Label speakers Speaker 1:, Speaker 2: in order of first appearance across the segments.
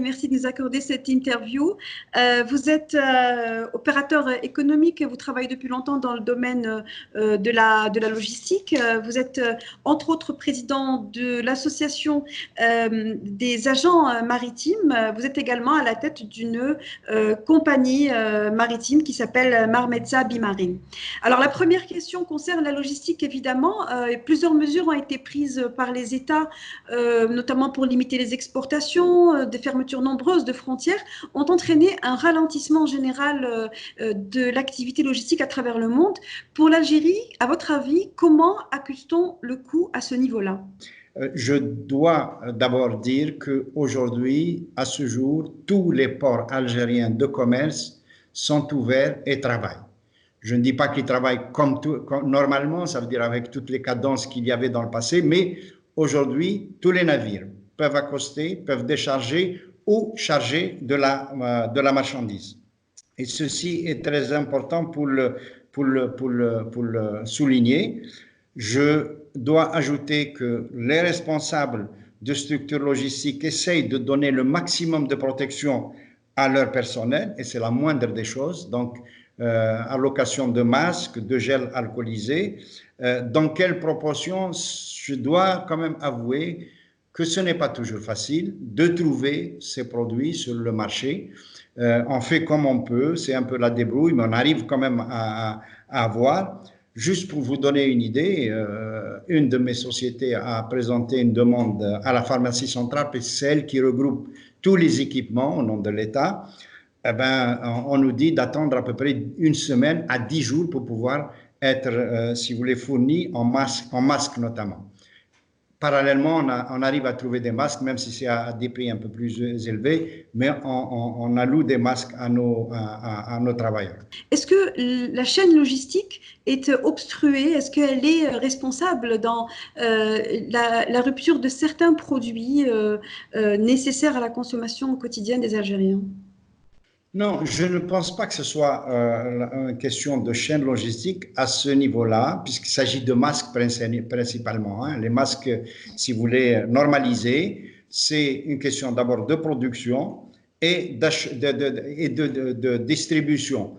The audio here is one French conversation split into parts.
Speaker 1: merci de nous accorder cette interview. Vous êtes opérateur économique, vous travaillez depuis longtemps dans le domaine de la logistique. Vous êtes entre autres président de l'association des agents maritimes. Vous êtes également à la tête d'une compagnie maritime qui s'appelle Marmezza Bimarine. Alors la première question concerne la logistique évidemment. Plusieurs mesures ont été prises par les États, notamment pour limiter les exportations. Des fermetures nombreuses de frontières ont entraîné un ralentissement général de l'activité logistique à travers le monde. Pour l'Algérie, à votre avis, comment accuse-t-on le coût à ce niveau-là?
Speaker 2: Je dois d'abord dire qu'aujourd'hui, à ce jour, tous les ports algériens de commerce sont ouverts et travaillent. Je ne dis pas qu'ils travaillent comme normalement, ça veut dire avec toutes les cadences qu'il y avait dans le passé, mais aujourd'hui, tous les navires peuvent accoster, peuvent décharger ou charger de la marchandise. Et ceci est très important pour le souligner. Je dois ajouter que les responsables de structures logistiques essayent de donner le maximum de protection à leur personnel, et c'est la moindre des choses. Donc, allocation de masques, de gel alcoolisé. Dans quelle proportion? Je dois quand même avouer que ce n'est pas toujours facile de trouver ces produits sur le marché. On fait comme on peut, c'est un peu la débrouille, mais on arrive quand même à avoir. Juste pour vous donner une idée, une de mes sociétés a présenté une demande à la pharmacie centrale, c'est celle qui regroupe tous les équipements au nom de l'État. Eh ben, on nous dit d'attendre à peu près une semaine à 10 jours pour pouvoir être, si vous voulez, fourni en masque notamment. Parallèlement, on arrive à trouver des masques, même si c'est à des prix un peu plus élevés, mais on alloue des masques à nos travailleurs.
Speaker 1: Est-ce que la chaîne logistique est obstruée? Est-ce qu'elle est responsable dans la rupture de certains produits nécessaires à la consommation quotidienne des Algériens?
Speaker 2: Non, je ne pense pas que ce soit une question de chaîne logistique à ce niveau-là, puisqu'il s'agit de masques principalement. Hein. Les masques, si vous voulez, normalisés, c'est une question d'abord de production et de distribution.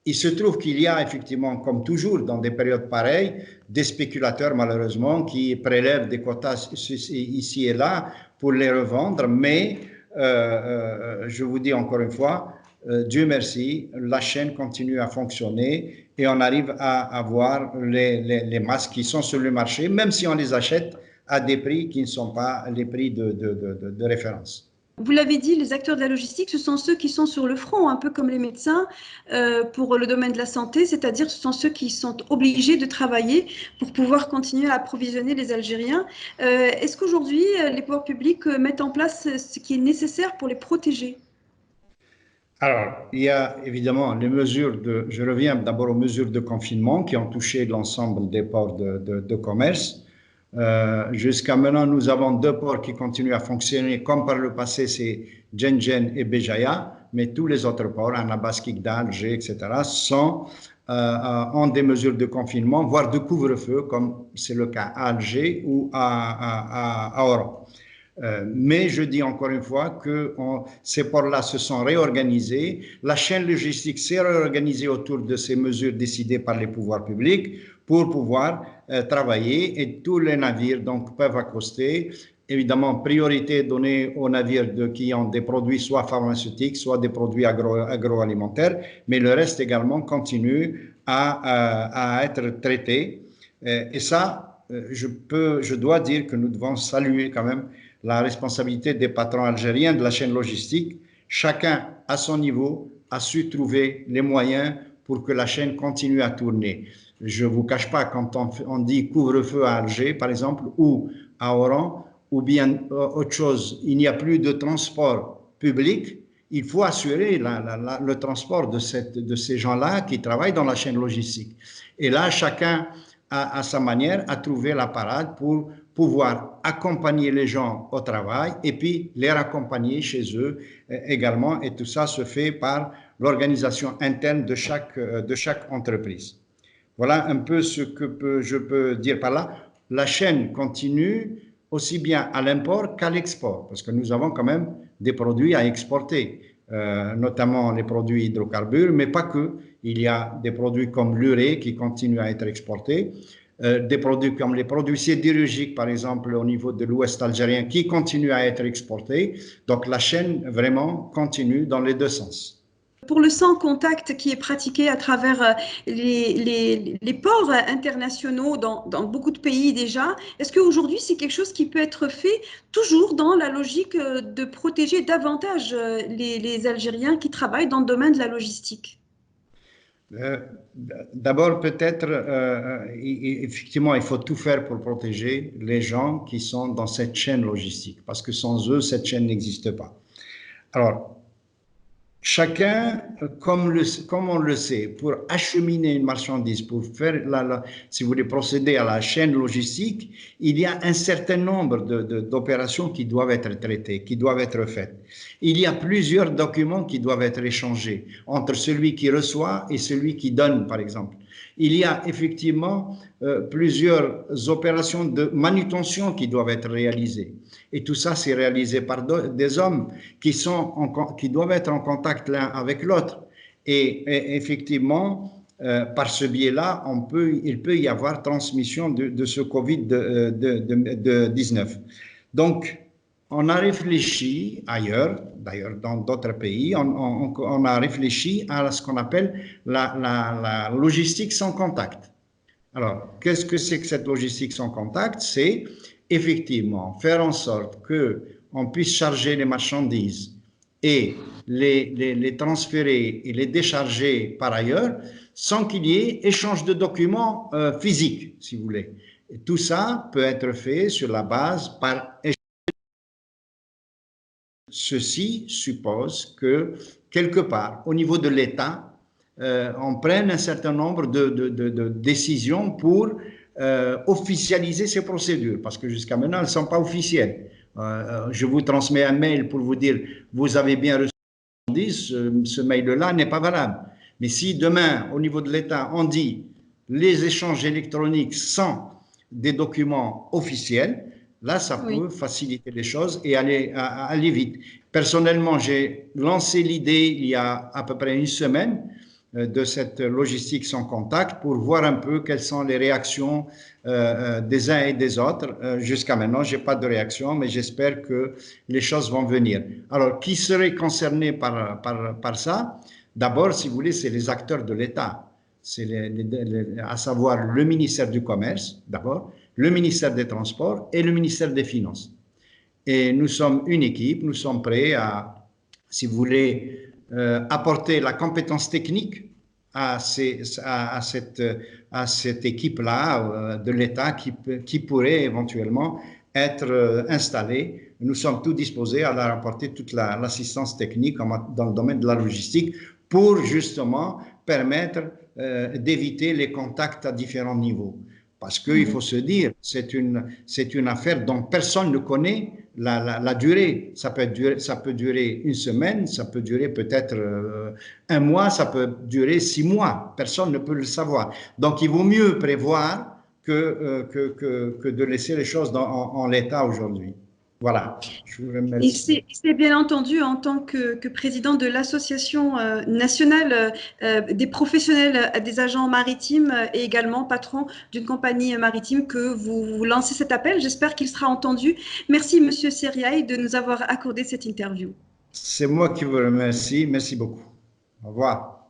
Speaker 2: Il se trouve qu'il y a effectivement, comme toujours dans des périodes pareilles, des spéculateurs malheureusement qui prélèvent des quotas ici et là pour les revendre, mais je vous dis encore une fois, Dieu merci, la chaîne continue à fonctionner et on arrive à avoir les masques qui sont sur le marché, même si on les achète à des prix qui ne sont pas les prix de référence.
Speaker 1: Vous l'avez dit, les acteurs de la logistique, ce sont ceux qui sont sur le front, un peu comme les médecins pour le domaine de la santé, c'est-à-dire ce sont ceux qui sont obligés de travailler pour pouvoir continuer à approvisionner les Algériens. Est-ce qu'aujourd'hui, les pouvoirs publics mettent en place ce qui est nécessaire pour les protéger?
Speaker 2: Alors, il y a évidemment les mesures je reviens d'abord aux mesures de confinement qui ont touché l'ensemble des ports de commerce. Jusqu'à maintenant, nous avons 2 ports qui continuent à fonctionner comme par le passé, c'est Djenjen et Béjaïa, mais tous les autres ports, Annabas, Kikda, Alger, etc., ont des mesures de confinement, voire de couvre-feu, comme c'est le cas à Alger ou à Oran. Mais je dis encore une fois que ces ports-là se sont réorganisés, la chaîne logistique s'est réorganisée autour de ces mesures décidées par les pouvoirs publics pour pouvoir travailler et tous les navires donc peuvent accoster. Évidemment, priorité donnée aux navires qui ont des produits soit pharmaceutiques, soit des produits agroalimentaires, mais le reste également continue à être traité. Et ça, je dois dire que nous devons saluer quand même la responsabilité des patrons algériens de la chaîne logistique. Chacun, à son niveau, a su trouver les moyens pour que la chaîne continue à tourner. Je ne vous cache pas, quand on dit couvre-feu à Alger, par exemple, ou à Oran, ou bien autre chose, il n'y a plus de transport public, il faut assurer le transport de ces gens-là qui travaillent dans la chaîne logistique. Et là, chacun, à sa manière, a trouvé la parade pour pouvoir accompagner les gens au travail et puis les raccompagner chez eux également. Et tout ça se fait par l'organisation interne de chaque entreprise. Voilà un peu ce que je peux dire par là. La chaîne continue aussi bien à l'import qu'à l'export, parce que nous avons quand même des produits à exporter, notamment les produits hydrocarbures, mais pas que. Il y a des produits comme l'urée qui continuent à être exportés, des produits comme les produits sidérurgiques, par exemple, au niveau de l'Ouest algérien, qui continuent à être exportés. Donc, la chaîne vraiment continue dans les deux sens.
Speaker 1: Pour le sans-contact qui est pratiqué à travers les ports internationaux dans beaucoup de pays déjà, est-ce qu'aujourd'hui c'est quelque chose qui peut être fait toujours dans la logique de protéger davantage les Algériens qui travaillent dans le domaine de la logistique?
Speaker 2: D'abord, peut-être, effectivement, il faut tout faire pour protéger les gens qui sont dans cette chaîne logistique, parce que sans eux, cette chaîne n'existe pas. Alors, chacun, comme on le sait, pour acheminer une marchandise, pour faire, si vous voulez, procéder à la chaîne logistique, il y a un certain nombre d'opérations qui doivent être traitées, qui doivent être faites. Il y a plusieurs documents qui doivent être échangés entre celui qui reçoit et celui qui donne, par exemple. Il y a effectivement plusieurs opérations de manutention qui doivent être réalisées. Et tout ça, c'est réalisé par des hommes qui doivent être en contact l'un avec l'autre. Et effectivement, par ce biais-là, il peut y avoir transmission de ce Covid-19. Donc, on a réfléchi ailleurs, d'ailleurs dans d'autres pays, on a réfléchi à ce qu'on appelle la logistique sans contact. Alors, qu'est-ce que c'est que cette logistique sans contact? C'est effectivement faire en sorte qu'on puisse charger les marchandises et les transférer et les décharger par ailleurs sans qu'il y ait échange de documents physiques, si vous voulez. Et tout ça peut être fait sur la base par échange. Ceci suppose que, quelque part, au niveau de l'État, on prenne un certain nombre de décisions pour officialiser ces procédures, parce que jusqu'à maintenant, elles ne sont pas officielles. Je vous transmets un mail pour vous dire « vous avez bien reçu ce mail-là n'est pas valable ». Mais si demain, au niveau de l'État, on dit « les échanges électroniques sans des documents officiels », là, ça peut faciliter les choses et aller vite. Personnellement, j'ai lancé l'idée il y a à peu près une semaine de cette logistique sans contact pour voir un peu quelles sont les réactions des uns et des autres. Jusqu'à maintenant, je n'ai pas de réaction, mais j'espère que les choses vont venir. Alors, qui serait concerné par ça? D'abord, si vous voulez, c'est les acteurs de l'État. C'est à savoir le ministère du Commerce, d'abord, le ministère des Transports et le ministère des Finances. Et nous sommes une équipe, nous sommes prêts à, si vous voulez, apporter la compétence technique à cette équipe-là de l'État qui pourrait éventuellement être installée. Nous sommes tous disposés à leur apporter toute l'assistance technique dans le domaine de la logistique pour justement permettre d'éviter les contacts à différents niveaux. Parce qu'il faut se dire, c'est une affaire dont personne ne connaît la durée. Ça peut durer une semaine, ça peut durer peut-être un mois, ça peut durer 6 mois. Personne ne peut le savoir. Donc, il vaut mieux prévoir que de laisser les choses en l'état aujourd'hui. Voilà, je vous remercie.
Speaker 1: Et c'est bien entendu en tant que président de l'association nationale des professionnels des agents maritimes et également patron d'une compagnie maritime que vous lancez cet appel. J'espère qu'il sera entendu. Merci Monsieur Seriaï de nous avoir accordé cette interview.
Speaker 2: C'est moi qui vous remercie. Merci beaucoup. Au revoir.